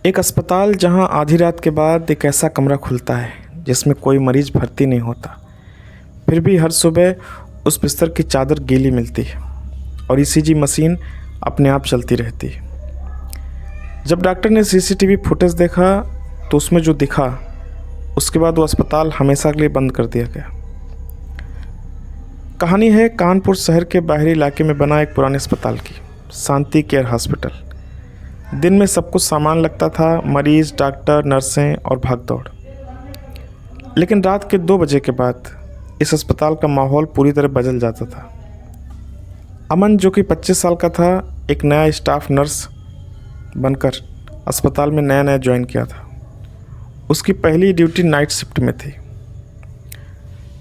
एक अस्पताल जहां आधी रात के बाद एक ऐसा कमरा खुलता है जिसमें कोई मरीज भर्ती नहीं होता, फिर भी हर सुबह उस बिस्तर की चादर गीली मिलती है और ईसीजी मशीन अपने आप चलती रहती है। जब डॉक्टर ने सीसीटीवी फुटेज देखा तो उसमें जो दिखा, उसके बाद वो अस्पताल हमेशा के लिए बंद कर दिया गया। कहानी है कानपुर शहर के बाहरी इलाके में बना एक पुराने अस्पताल की, शांति केयर हॉस्पिटल। दिन में सब कुछ सामान लगता था, मरीज, डॉक्टर, नर्सें और भागदौड़। लेकिन रात के 2 बजे के बाद इस अस्पताल का माहौल पूरी तरह बदल जाता था। अमन, जो कि 25 साल का था, एक नया स्टाफ नर्स बनकर अस्पताल में नया नया ज्वाइन किया था। उसकी पहली ड्यूटी नाइट शिफ्ट में थी।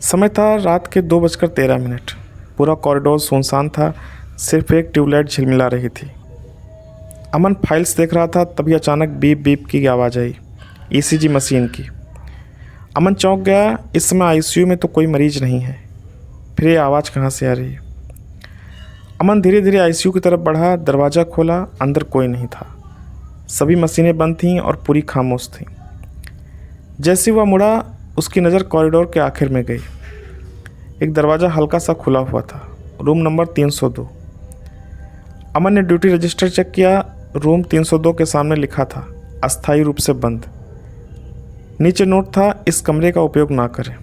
समय था रात के 2:13। पूरा कॉरिडोर सुनसान था, सिर्फ एक ट्यूबलाइट झिलमिला रही थी। अमन फाइल्स देख रहा था, तभी अचानक बीप बीप की आवाज़ आई, ईसीजी मशीन की। अमन चौंक गया। इस समय आईसीयू में तो कोई मरीज नहीं है, फिर ये आवाज़ कहाँ से आ रही है। अमन धीरे धीरे आईसीयू की तरफ बढ़ा, दरवाज़ा खोला, अंदर कोई नहीं था। सभी मशीनें बंद थीं और पूरी खामोश थीं। जैसे वह मुड़ा, उसकी नज़र कॉरिडोर के आखिर में गई। एक दरवाज़ा हल्का सा खुला हुआ था, रूम नंबर 302। अमन ने ड्यूटी रजिस्टर चेक किया। रूम 302 के सामने लिखा था, अस्थायी रूप से बंद। नीचे नोट था, इस कमरे का उपयोग ना करें।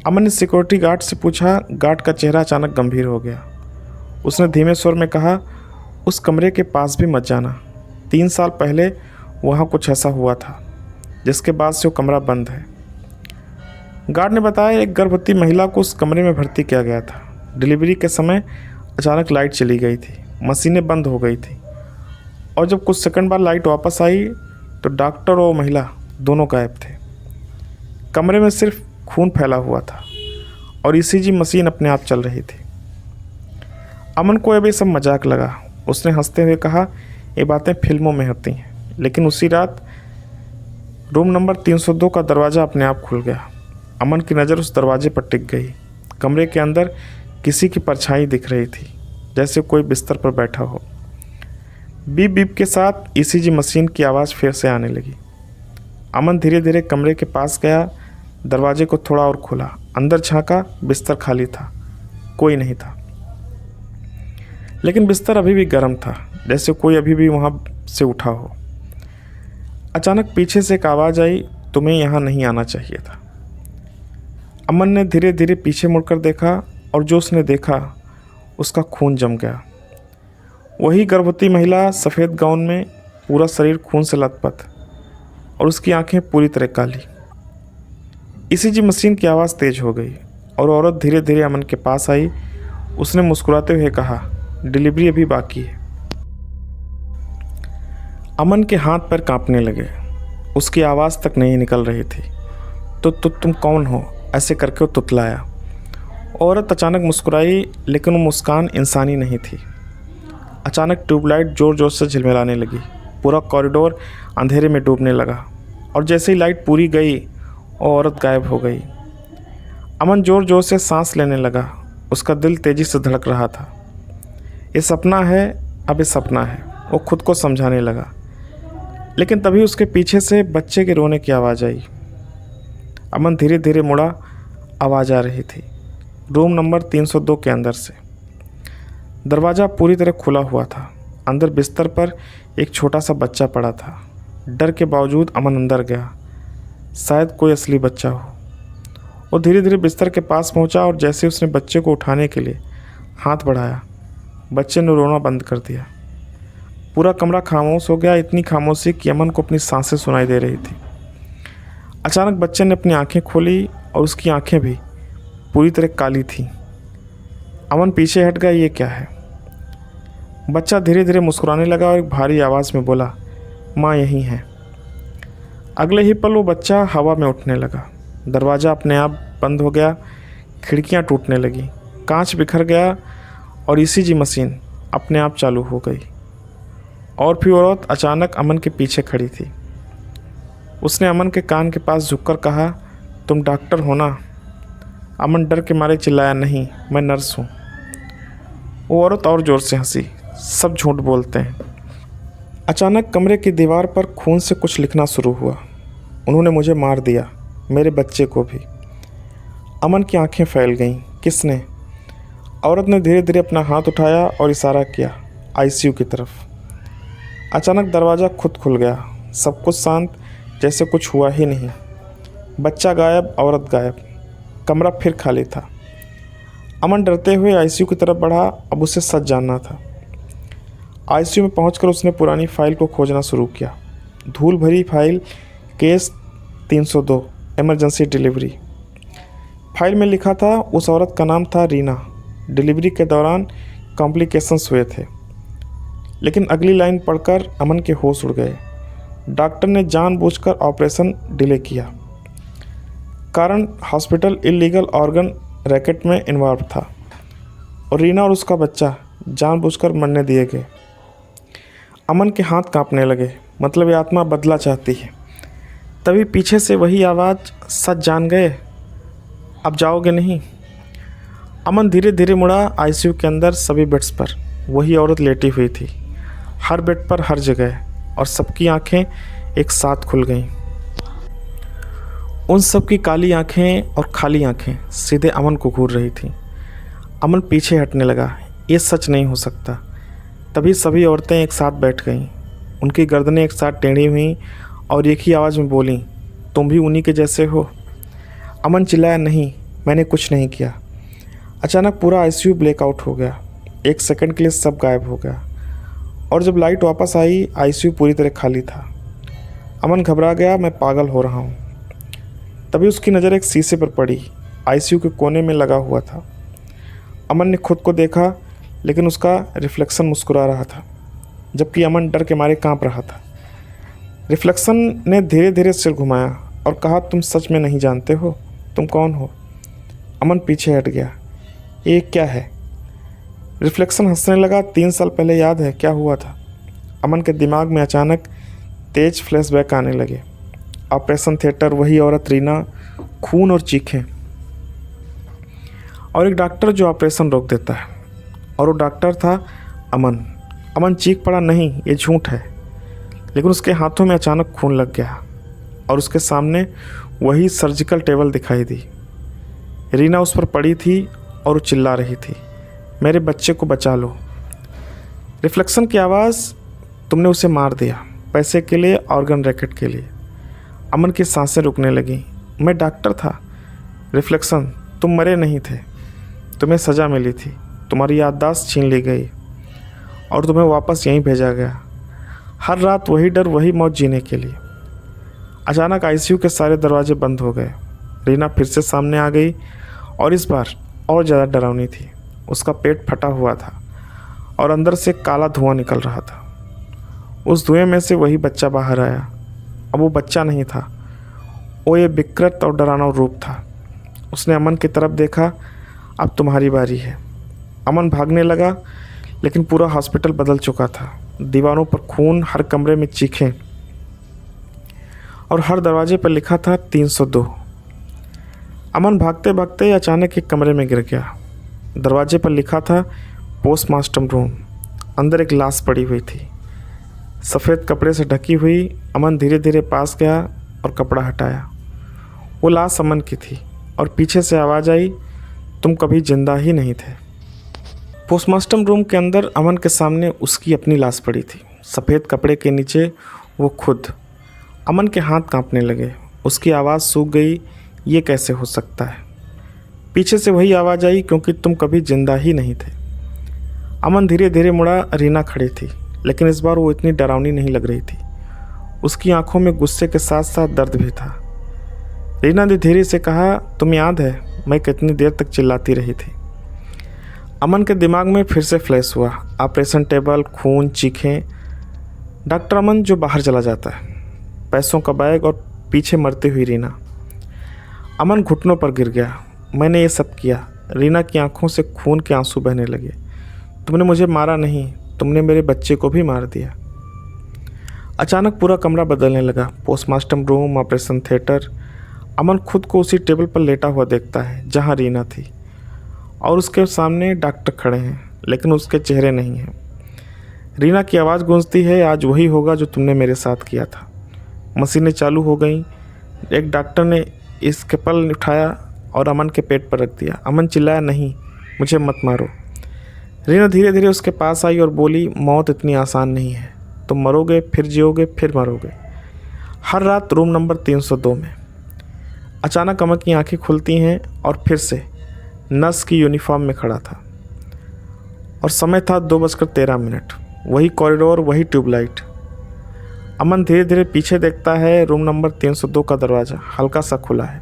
अमन ने सिक्योरिटी गार्ड से पूछा। गार्ड का चेहरा अचानक गंभीर हो गया। उसने धीमे स्वर में कहा, उस कमरे के पास भी मत जाना। 3 साल पहले वहाँ कुछ ऐसा हुआ था, जिसके बाद से वो कमरा बंद है। गार्ड ने बताया, एक गर्भवती महिला को उस कमरे में भर्ती किया गया था। डिलीवरी के समय अचानक लाइट चली गई थी, मशीनें बंद हो गई थी, और जब कुछ सेकंड बाद लाइट वापस आई तो डॉक्टर और महिला दोनों गायब थे। कमरे में सिर्फ खून फैला हुआ था और ईसीजी मशीन अपने आप चल रही थी। अमन को अब ये सब मजाक लगा। उसने हंसते हुए कहा, ये बातें फिल्मों में होती हैं। लेकिन उसी रात रूम नंबर 302 का दरवाज़ा अपने आप खुल गया। अमन की नज़र उस दरवाजे पर टिक गई। कमरे के अंदर किसी की परछाई दिख रही थी, जैसे कोई बिस्तर पर बैठा हो। बीप बीप के साथ ईसीजी मशीन की आवाज़ फिर से आने लगी। अमन धीरे धीरे कमरे के पास गया, दरवाजे को थोड़ा और खोला। अंदर झांका, बिस्तर खाली था, कोई नहीं था। लेकिन बिस्तर अभी भी गर्म था, जैसे कोई अभी भी वहाँ से उठा हो। अचानक पीछे से एक आवाज़ आई, तुम्हें यहाँ नहीं आना चाहिए था। अमन ने धीरे धीरे पीछे मुड़कर देखा और जो उसने देखा, उसका खून जम गया। वही गर्भवती महिला, सफ़ेद गाउन में, पूरा शरीर खून से लथपथ, और उसकी आंखें पूरी तरह काली। ईसीजी मशीन की आवाज़ तेज हो गई और औरत धीरे धीरे अमन के पास आई। उसने मुस्कुराते हुए कहा, डिलीवरी अभी बाकी है। अमन के हाथ पैर कांपने लगे। उसकी आवाज़ तक नहीं निकल रही थी। तो तुम कौन हो? ऐसे करके वो तुतलाया। औरत अचानक मुस्कुराई, लेकिन वो मुस्कान इंसानी नहीं थी। अचानक ट्यूबलाइट ज़ोर ज़ोर से झिलमिलाने लगी। पूरा कॉरिडोर अंधेरे में डूबने लगा, और जैसे ही लाइट पूरी गई, वो औरत गायब हो गई। अमन ज़ोर ज़ोर से सांस लेने लगा। उसका दिल तेज़ी से धड़क रहा था। ये सपना है, अब ये सपना है, वो खुद को समझाने लगा। लेकिन तभी उसके पीछे से बच्चे के रोने की आवाज़ आई। अमन धीरे धीरे मुड़ा। आवाज़ आ रही थी रूम नंबर 302 के अंदर से। दरवाज़ा पूरी तरह खुला हुआ था। अंदर बिस्तर पर एक छोटा सा बच्चा पड़ा था। डर के बावजूद अमन अंदर गया, शायद कोई असली बच्चा हो। वो धीरे धीरे बिस्तर के पास पहुंचा और जैसे उसने बच्चे को उठाने के लिए हाथ बढ़ाया, बच्चे ने रोना बंद कर दिया। पूरा कमरा खामोश हो गया, इतनी खामोशी कि अमन को अपनी सांसें सुनाई दे रही थी। अचानक बच्चे ने अपनी आंखें खोली और उसकी आंखें भी पूरी तरह काली थीं। अमन पीछे हट गया, ये क्या है? बच्चा धीरे धीरे मुस्कुराने लगा और एक भारी आवाज़ में बोला, माँ यहीं है। अगले ही पल वो बच्चा हवा में उठने लगा। दरवाज़ा अपने आप बंद हो गया, खिड़कियाँ टूटने लगी, कांच बिखर गया और ईसीजी मशीन अपने आप चालू हो गई। और फिर औरत अचानक अमन के पीछे खड़ी थी। उसने अमन के कान के पास झुककर कहा, तुम डॉक्टर हो ना? अमन डर के मारे चिल्लाया, नहीं, मैं नर्स हूँ। वो औरत और ज़ोर से हंसी, सब झूठ बोलते हैं। अचानक कमरे की दीवार पर खून से कुछ लिखना शुरू हुआ। उन्होंने मुझे मार दिया, मेरे बच्चे को भी। अमन की आंखें फैल गईं। किसने? औरत ने धीरे धीरे अपना हाथ उठाया और इशारा किया आईसीयू की तरफ। अचानक दरवाज़ा खुद खुल गया। सब कुछ शांत, जैसे कुछ हुआ ही नहीं। बच्चा गायब, औरत गायब। कमरा फिर खाली था। अमन डरते हुए आईसीयू की तरफ बढ़ा। अब उसे सच जानना था। आईसीयू में पहुंचकर उसने पुरानी फाइल को खोजना शुरू किया। धूल भरी file, case 302, emergency delivery. File में लिखा था उस औरत का नाम था रीना। डिलीवरी के दौरान कॉम्प्लिकेशंस हुए थे। लेकिन अगली लाइन पढ़कर अमन के होश उड़ गए। डॉक्टर ने जानबूझकर ऑपरेशन डिले किया। कारण हॉस्पिटल इलीगल ऑर्गन रैकेट में इन्वॉल्व था और रीना और उसका बच्चा जानबूझकर मरने दिए गए। अमन के हाथ कांपने लगे। मतलब ये आत्मा बदला चाहती है। तभी पीछे से वही आवाज़, सच जान गए, अब जाओगे नहीं। अमन धीरे धीरे मुड़ा। आईसीयू के अंदर सभी बेड्स पर वही औरत लेटी हुई थी, हर बेड पर, हर जगह, और सबकी आंखें एक साथ खुल गईं। उन सब की काली आंखें और खाली आंखें सीधे अमन को घूर रही थीं। अमन पीछे हटने लगा। ये सच नहीं हो सकता। तभी सभी औरतें एक साथ बैठ गईं। उनकी गर्दनें एक साथ टेढ़ी हुईं और एक ही आवाज़ में बोलीं, तुम भी उन्हीं के जैसे हो। अमन चिल्लाया, नहीं, मैंने कुछ नहीं किया। अचानक पूरा आईसीयू ब्लैकआउट हो गया। एक सेकंड के लिए सब गायब हो गया और जब लाइट वापस आई, आईसीयू पूरी तरह खाली था। अमन घबरा गया, मैं पागल हो रहा हूँ। तभी उसकी नज़र एक शीशे पर पड़ी। आईसीयू के कोने में लगा हुआ था। अमन ने खुद को देखा, लेकिन उसका रिफ्लेक्शन मुस्कुरा रहा था, जबकि अमन डर के मारे कांप रहा था। रिफ्लेक्शन ने धीरे धीरे सिर घुमाया और कहा, तुम सच में नहीं जानते हो तुम कौन हो। अमन पीछे हट गया। ये क्या है? रिफ्लेक्शन हंसने लगा। 3 साल पहले याद है क्या हुआ था? अमन के दिमाग में अचानक तेज फ्लैशबैक आने लगे। ऑपरेशन थिएटर, वही औरत रीना, खून और चीखें, और एक डॉक्टर जो ऑपरेशन रोक देता है, और वो डॉक्टर था अमन। अमन चीख पड़ा, नहीं ये झूठ है। लेकिन उसके हाथों में अचानक खून लग गया और उसके सामने वही सर्जिकल टेबल दिखाई दी। रीना उस पर पड़ी थी और वो चिल्ला रही थी, मेरे बच्चे को बचा लो। रिफ्लेक्शन की आवाज़, तुमने उसे मार दिया, पैसे के लिए, ऑर्गन रैकेट के लिए। अमन की सांसें रुकने लगी। मैं डॉक्टर था। रिफ्लेक्शन, तुम मरे नहीं थे, तुम्हें सज़ा मिली थी, तुम्हारी याददाश्त छीन ली गई और तुम्हें वापस यहीं भेजा गया, हर रात वही डर, वही मौत जीने के लिए। अचानक आईसीयू के सारे दरवाजे बंद हो गए। रीना फिर से सामने आ गई और इस बार और ज़्यादा डरावनी थी। उसका पेट फटा हुआ था और अंदर से काला धुआं निकल रहा था। उस धुएं में से वही बच्चा बाहर आया। अब वो बच्चा नहीं था, वो ये विकृत और डरावना रूप था। उसने अमन की तरफ देखा, अब तुम्हारी बारी है। अमन भागने लगा, लेकिन पूरा हॉस्पिटल बदल चुका था। दीवारों पर खून, हर कमरे में चीखें और हर दरवाजे पर लिखा था 302। अमन भागते भागते अचानक एक कमरे में गिर गया। दरवाजे पर लिखा था पोस्टमार्टम रूम। अंदर एक लाश पड़ी हुई थी, सफ़ेद कपड़े से ढकी हुई। अमन धीरे धीरे पास गया और कपड़ा हटाया। वो लाश अमन की थी और पीछे से आवाज़ आई, तुम कभी जिंदा ही नहीं थे। पोस्टमार्टम रूम के अंदर अमन के सामने उसकी अपनी लाश पड़ी थी, सफ़ेद कपड़े के नीचे वो खुद। अमन के हाथ कांपने लगे। उसकी आवाज़ सूख गई, ये कैसे हो सकता है? पीछे से वही आवाज़ आई, क्योंकि तुम कभी जिंदा ही नहीं थे। अमन धीरे धीरे मुड़ा। रीना खड़ी थी, लेकिन इस बार वो इतनी डरावनी नहीं लग रही थी। उसकी आंखों में गुस्से के साथ साथ दर्द भी था। रीना ने धीरे से कहा, तुम याद है मैं कितनी देर तक चिल्लाती रही थी? अमन के दिमाग में फिर से फ्लैश हुआ। ऑपरेशन टेबल, खून, चीखें, डॉक्टर अमन जो बाहर चला जाता है, पैसों का बैग और पीछे मरती हुई रीना। अमन घुटनों पर गिर गया। मैंने ये सब किया। रीना की आंखों से खून के आंसू बहने लगे। तुमने मुझे मारा नहीं, तुमने मेरे बच्चे को भी मार दिया। अचानक पूरा कमरा बदलने लगा। Postmortem room, operation theatre. Aman खुद को उसी टेबल पर लेटा हुआ देखता है जहां रीना थी, और उसके सामने डॉक्टर खड़े हैं, लेकिन उसके चेहरे नहीं हैं। रीना की आवाज़ गूंजती है, आज वही होगा जो तुमने मेरे साथ किया था। मशीनें चालू हो गईं। एक डॉक्टर ने स्केपल उठाया और अमन के पेट पर रख दिया। अमन चिल्लाया, नहीं, मुझे मत मारो। रीना धीरे धीरे उसके पास आई और बोली, मौत इतनी आसान नहीं है। तुम मरोगे, फिर जियोगे, फिर मरोगे। हर रात रूम नंबर 302 में। अचानक अमन की आंखें खुलती हैं और फिर से नर्स की यूनिफॉर्म में खड़ा था और समय था 2:13। वही कॉरिडोर, वही ट्यूबलाइट। अमन धीरे धीरे पीछे देखता है। रूम नंबर 302 का दरवाज़ा हल्का सा खुला है।